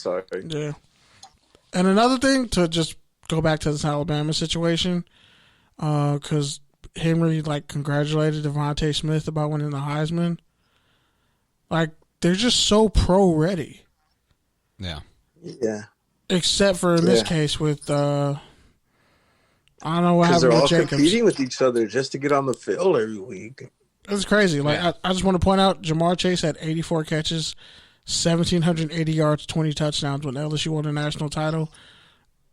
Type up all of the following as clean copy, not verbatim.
sorry. Yeah. And another thing, to just go back to this Alabama situation, because Henry congratulated Devontae Smith about winning the Heisman. They're just so pro ready. Yeah. Yeah. Except for in this case with I don't know what happened with Jacobs. They're all competing with each other just to get on the field every week. It's crazy. I just want to point out, Jamar Chase had 84 catches, 1,780 yards, 20 touchdowns when LSU won the national title,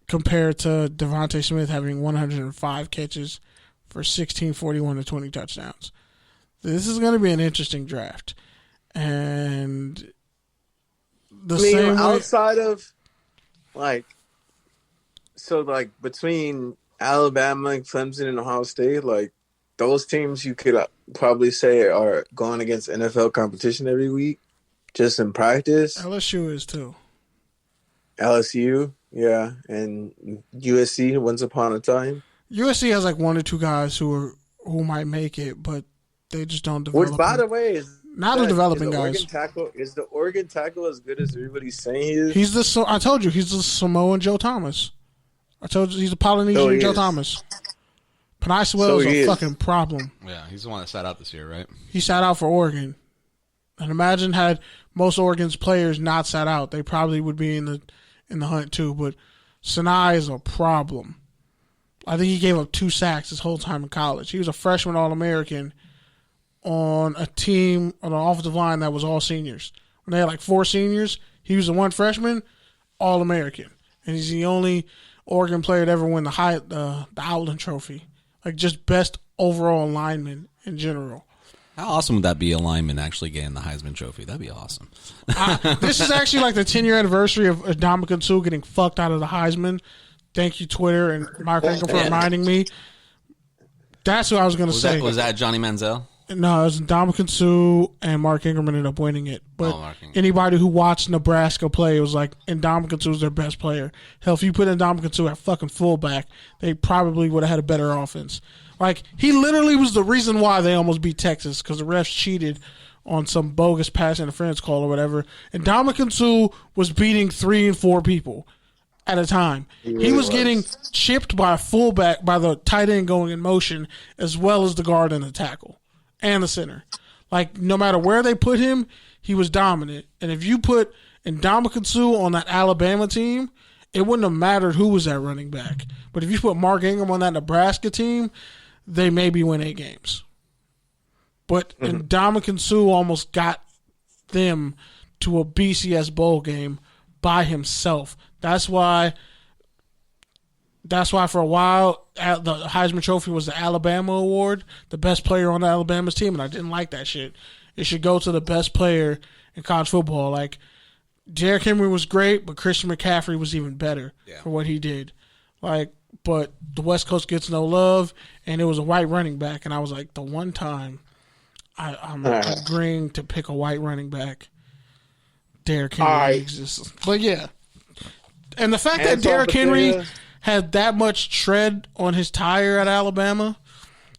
compared to Devontae Smith having 105 catches for 1,641 and 20 touchdowns. This is going to be an interesting draft. And same outside of between Alabama, Clemson, and Ohio State, those teams you could probably say are going against NFL competition every week, just in practice. LSU is too. LSU, yeah, and USC once upon a time. USC has one or two guys who might make it, but they just don't develop. Which, by the way, is not the developing guys. Is the Oregon tackle as good as everybody's saying he is? I told you, he's the Samoan Joe Thomas. I told you he's a Polynesian Joe Thomas. Panay Sewell is a fucking problem. Yeah, he's the one that sat out this year, right? He sat out for Oregon. And imagine had most Oregon's players not sat out, they probably would be in the hunt too. But Sinai is a problem. I think he gave up 2 sacks his whole time in college. He was a freshman All-American on a team on an offensive line that was all seniors. When they had 4 seniors, he was the one freshman, All-American. And he's the only Oregon player to ever win the Outland Trophy. Just best overall lineman in general. How awesome would that be, a lineman actually getting the Heisman Trophy? That'd be awesome. This is actually the 10-year anniversary of Ndamukong Suh getting fucked out of the Heisman. Thank you, Twitter and Mark Ingram, for reminding me. That's what I was going to say. Was that Johnny Manziel? No, it was Ndamukong Suh, and Mark Ingram ended up winning it. But anybody who watched Nebraska play, it was Ndamukong Suh was their best player. Hell, if you put Ndamukong Suh at fucking fullback, they probably would have had a better offense. He literally was the reason why they almost beat Texas, because the refs cheated on some bogus pass interference call or whatever. And Ndamukong Suh was beating 3 and 4 people at a time. He was getting chipped by a fullback, by the tight end going in motion, as well as the guard and the tackle. And the center. No matter where they put him, he was dominant. And if you put Ndamukong Suh on that Alabama team, it wouldn't have mattered who was at running back. But if you put Mark Ingram on that Nebraska team, they maybe win 8 games. But Ndamukong Suh almost got them to a BCS bowl game by himself. That's why for a while, the Heisman Trophy was the Alabama award, the best player on Alabama's team, and I didn't like that shit. It should go to the best player in college football. Derrick Henry was great, but Christian McCaffrey was even better for what he did. But the West Coast gets no love, and it was a white running back, and I was the one time I'm agreeing to pick a white running back, Derrick Henry exists. But yeah. And the fact that Derrick Henry had that much tread on his tire at Alabama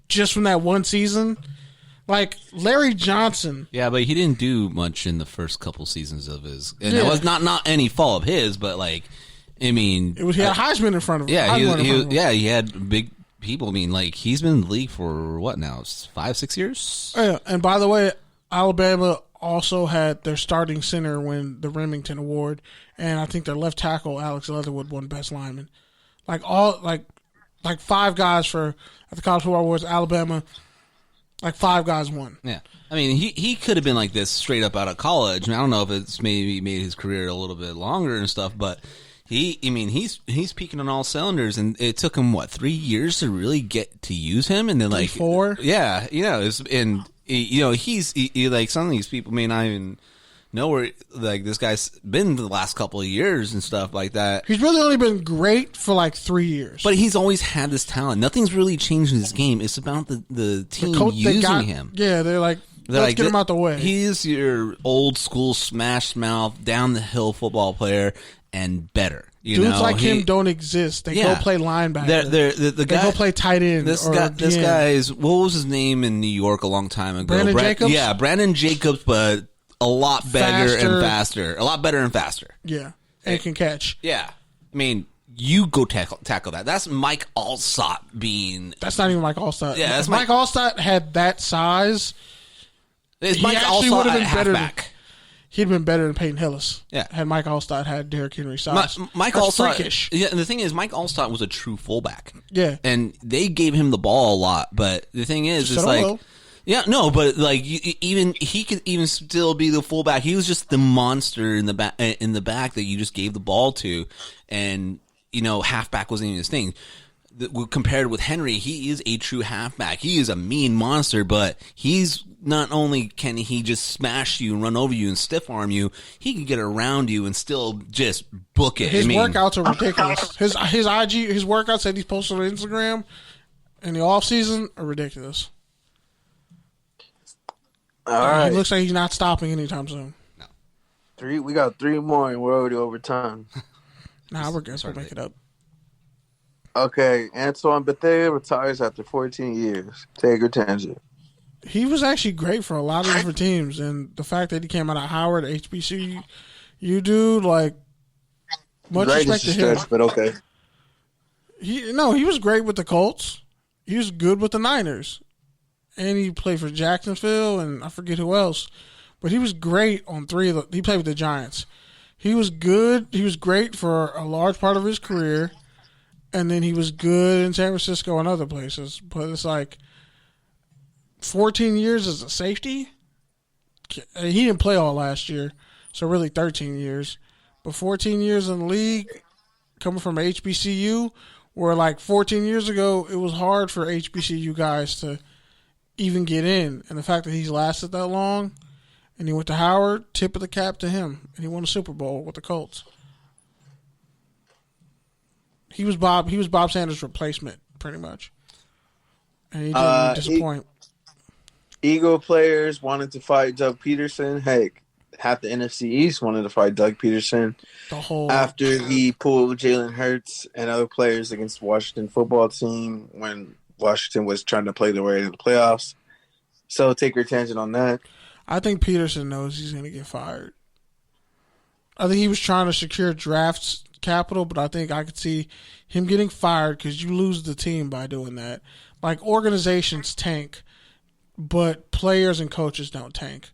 just from that one season. Larry Johnson. Yeah, but he didn't do much in the first couple seasons of his. And it was not any fault of his, but he had Heisman in front of him. Yeah, he had big people. He's been in the league for what now? 5-6 years? Yeah, and by the way, Alabama also had their starting center win the Remington Award, and I think their left tackle, Alex Leatherwood, won best lineman. 5 guys at the College Football Awards, Alabama, 5 guys won. Yeah. He could have been like this straight up out of college. I don't know if it's maybe made his career a little bit longer and stuff, but he's peaking on all cylinders, and it took him 3 years to really get to use him, and then 4. Yeah, he's some of these people may not even know where this guy's been the last couple of years and stuff like that. He's really only been great for 3 years. But he's always had this talent. Nothing's really changed in his game. It's about the team using him. Yeah, let's get him out the way. He's your old school smash mouth, down the hill football player and better. Dudes like him don't exist. They go play linebacker. They go play tight end. This guy's, what was his name in New York a long time ago? Brandon Jacobs? Yeah, Brandon Jacobs, but a lot better and faster. A lot better and faster. Yeah. and can catch. Yeah. I mean, you go tackle that. That's Mike Allstott being... That's not even Mike Allstott. Yeah, if Mike Allstott had that size, it's Mike Allstott at halfback. He'd been better than Peyton Hillis. Yeah. Had Mike Allstott had Derrick Henry size. Mike Allstott, freakish. Yeah, and the thing is, Mike Allstott was a true fullback. Yeah. And they gave him the ball a lot, but the thing is, it's like... Well. Yeah, no, but like he could even still be the fullback. He was just the monster in the back that you just gave the ball to, and halfback wasn't even his thing. Compared with Henry, he is a true halfback. He is a mean monster, but he's not only can he just smash you and run over you and stiff arm you, he can get around you and still just book it. His workouts are ridiculous. His workouts that he's posted on Instagram in the off season are ridiculous. All right. He looks like he's not stopping anytime soon. No. We got 3 more and we're already over time. Nah, we're good. We'll make it up. Okay, Antoine Bethea retires after 14 years. Take your tangent. He was actually great for a lot of different teams, and the fact that he came out of Howard, HBCU, dude, like, much respect to him. But okay. He was great with the Colts. He was good with the Niners. And he played for Jacksonville, and I forget who else. But he was great on 3 of the... He played with the Giants. He was good. He was great for a large part of his career. And then he was good in San Francisco and other places. But it's like 14 years as a safety. He didn't play all last year, so really 13 years. But 14 years in the league, coming from HBCU, where like 14 years ago, it was hard for HBCU guys to even get in. And the fact that he's lasted that long, and he went to Howard, tip of the cap to him. And he won a Super Bowl with the Colts. He was Bob Sanders' replacement, pretty much. And he didn't disappoint. Eagle players wanted to fight Doug Pederson. Heck, half the NFC East wanted to fight Doug Pederson after he pulled Jalen Hurts and other players against the Washington football team when Washington was trying to play their way into the playoffs. So take your tangent on that. I think Pederson knows he's going to get fired. I think he was trying to secure drafts capital, but I think I could see him getting fired because you lose the team by doing that. Like, organizations tank, but players and coaches don't tank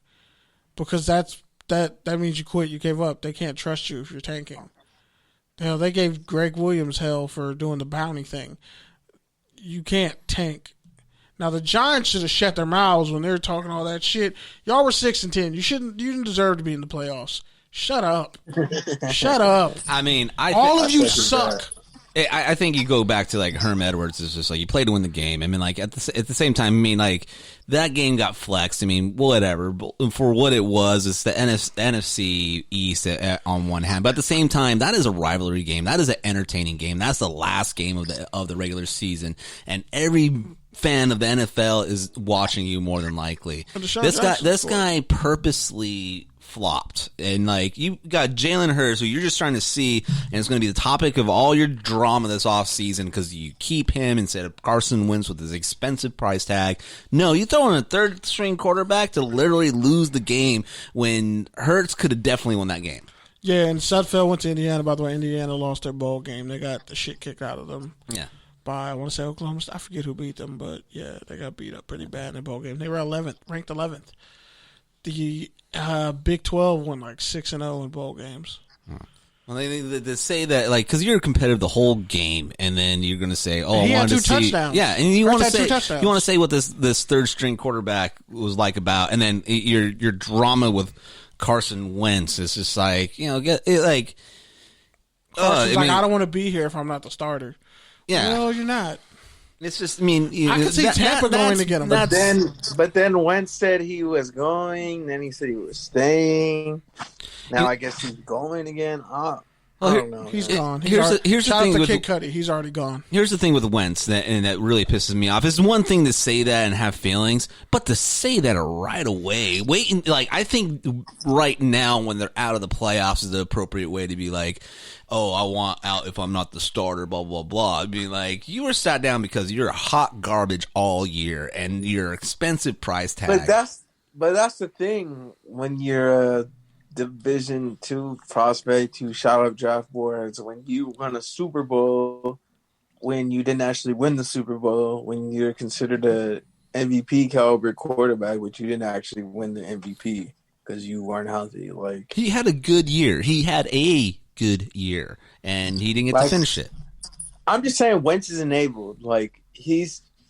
because that means you quit. You gave up. They can't trust you if you're tanking. Hell, they gave Greg Williams hell for doing the bounty thing. You can't tank. Now the Giants should have shut their mouths when they were talking all that shit. Y'all were 6-10. You didn't deserve to be in the playoffs. Shut up. Shut up. I mean, all of you suck. I think you go back to like Herm Edwards. It's just like you play to win the game. I mean, like at the same time, I mean, like that game got flexed. I mean, whatever. But for what it was, it's the NFC East on one hand, but at the same time, that is a rivalry game. That is an entertaining game. That's the last game of the regular season, and every fan of the NFL is watching you more than likely. This guy purposely flopped, and like you got Jalen Hurts, who you're just trying to see, and it's going to be the topic of all your drama this offseason because you keep him instead of Carson Wentz with his expensive price tag. No, you throw in a third string quarterback to literally lose the game when Hurts could have definitely won that game. Yeah, and Sudfeld went to Indiana. By the way, Indiana lost their bowl game. They got the shit kicked out of them. Yeah. By, I want to say Oklahoma. I forget who beat them, but yeah, they got beat up pretty bad in the bowl game. They were ranked 11th. The Big 12 won like 6-0 in bowl games. Well, they say that like because you're competitive the whole game, and then you're going to say, "Oh, I wanted to see." Touchdowns. Yeah, and you want to say what this third string quarterback was like about, and then your drama with Carson Wentz is just like get it like. I don't want to be here if I'm not the starter. Yeah, no, you're not. It's just, I mean, I can see Tampa going to get him. But then Wentz said he was going. Then he said he was staying. Now I guess he's going again. I don't know. He's gone. Here's the thing with Kid Cudi. He's already gone. Here's the thing with Wentz that really pisses me off. It's one thing to say that and have feelings, but to say that right away, I think right now when they're out of the playoffs is the appropriate way to be like, oh, I want out if I'm not the starter, blah, blah, blah. I mean, like, you were sat down because you're hot garbage all year and you're expensive price tag. But that's the thing when you're Division II prospect who shot up draft boards, when you won a Super Bowl, when you didn't actually win the Super Bowl, when you're considered a MVP caliber quarterback, but you didn't actually win the MVP because you weren't healthy. Like, he had a good year. He had a good year, and he didn't get to finish it. I'm just saying, Wentz is enabled. Like,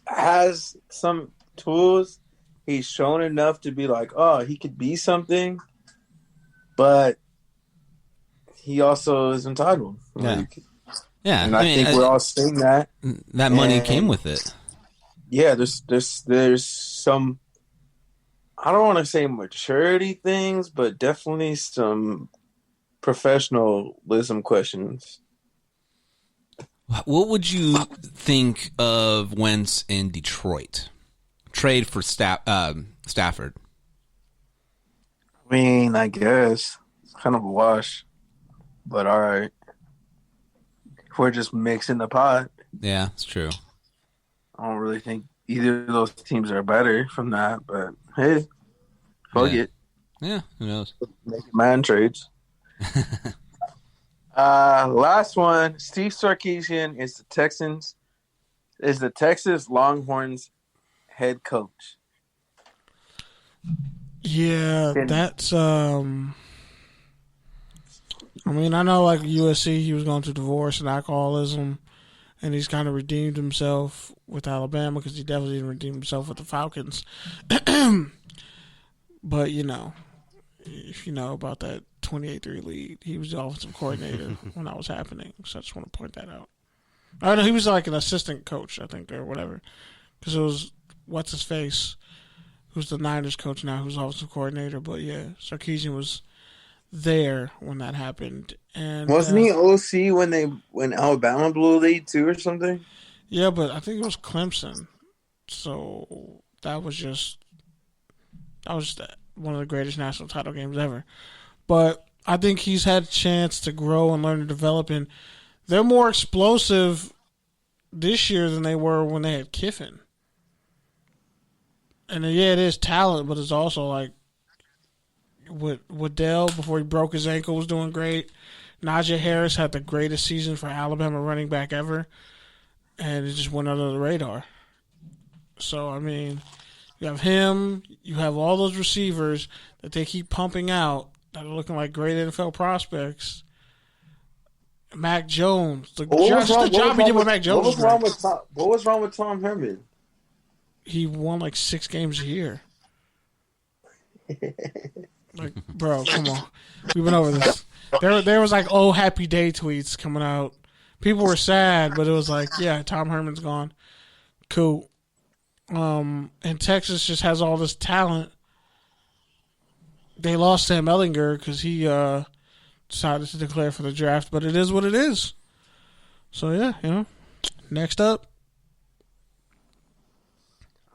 has some tools. He's shown enough to be like, oh, he could be something, but he also is entitled. Like, yeah, and I think we're all seeing that. That money came with it. Yeah, there's some, I don't want to say maturity things, but definitely some professionalism questions. What would you think of Wentz in Detroit? Trade for Stafford. I mean, I guess it's kind of a wash, but all right. If we're just mixing the pot. Yeah, it's true. I don't really think either of those teams are better from that, but hey, fuck it. Yeah, who knows? Make man trades. Last one, Steve Sarkesian is the Texas Longhorns head coach. Yeah, that's I mean, I know like USC, he was going through divorce and alcoholism, and he's kind of redeemed himself with Alabama because he definitely didn't redeem himself with the Falcons. But, you know, if you know about that 28-3 lead, he was the offensive coordinator when that was happening. So I just want to point that out. I know he was like an assistant coach, I think, or whatever. Because it was, what's his face, who's the Niners coach now, who's offensive coordinator. But yeah, Sarkesian was there when that happened. And wasn't he OC when Alabama blew a lead too or something? Yeah, but I think it was Clemson. So that was one of the greatest national title games ever. But I think he's had a chance to grow and learn and develop, and they're more explosive this year than they were when they had Kiffin. And yeah, it is talent, but it's also like Waddell, before he broke his ankle, was doing great. Najee Harris had the greatest season for Alabama running back ever, and it just went under the radar. So, I mean, you have him, you have all those receivers that they keep pumping out that are looking like great NFL prospects. Mac Jones. The job he did with Mac Jones. What was wrong with Tom Herman? He won like 6 games a year. Like, bro, come on. We've been over this. There was like, oh, happy day tweets coming out. People were sad, but it was like, yeah, Tom Herman's gone. Cool. And Texas just has all this talent. They lost Sam Ehlinger because he decided to declare for the draft, but it is what it is. So, yeah, you know, next up.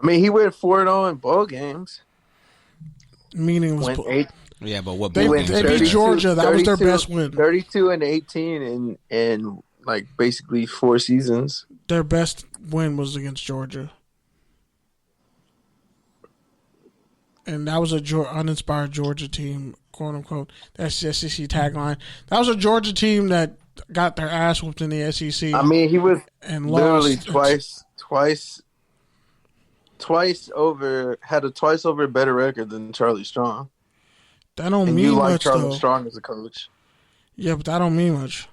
I mean, he went 4-0 in bowl games. Meaningless. Yeah, but what they beat Georgia. That was their best win. 32-18 in like basically 4 seasons. Their best win was against Georgia. And that was a uninspired Georgia team, quote unquote. That's the SEC tagline. That was a Georgia team that got their ass whooped in the SEC. I mean, he was and literally lost. twice over better record than Charlie Strong. That don't and mean you like much, Charlie though. Strong as a coach. Yeah, but that don't mean much.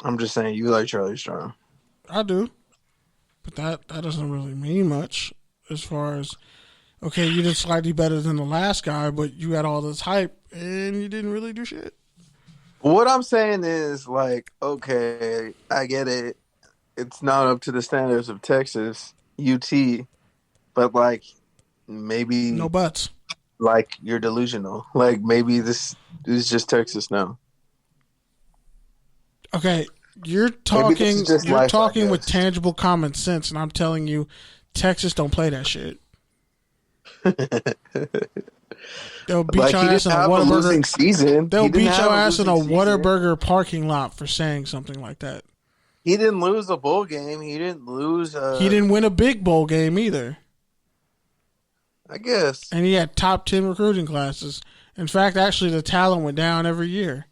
I'm just saying you like Charlie Strong. I do. But that doesn't really mean much as far as, okay, you did slightly better than the last guy, but you had all this hype and you didn't really do shit. What I'm saying is, like, okay, I get it. It's not up to the standards of Texas, UT, but, like, maybe... No buts. Like, you're delusional. Like, maybe this is just Texas now. Okay, you're talking with tangible common sense, and I'm telling you, Texas don't play that shit. They'll beat your ass in a Whataburger season. They'll beat your ass in a Whataburger parking lot for saying something like that. He didn't lose a bowl game. He didn't lose. He didn't win a big bowl game either. I guess. And he had top 10 recruiting classes, In fact, actually, the talent went down every year.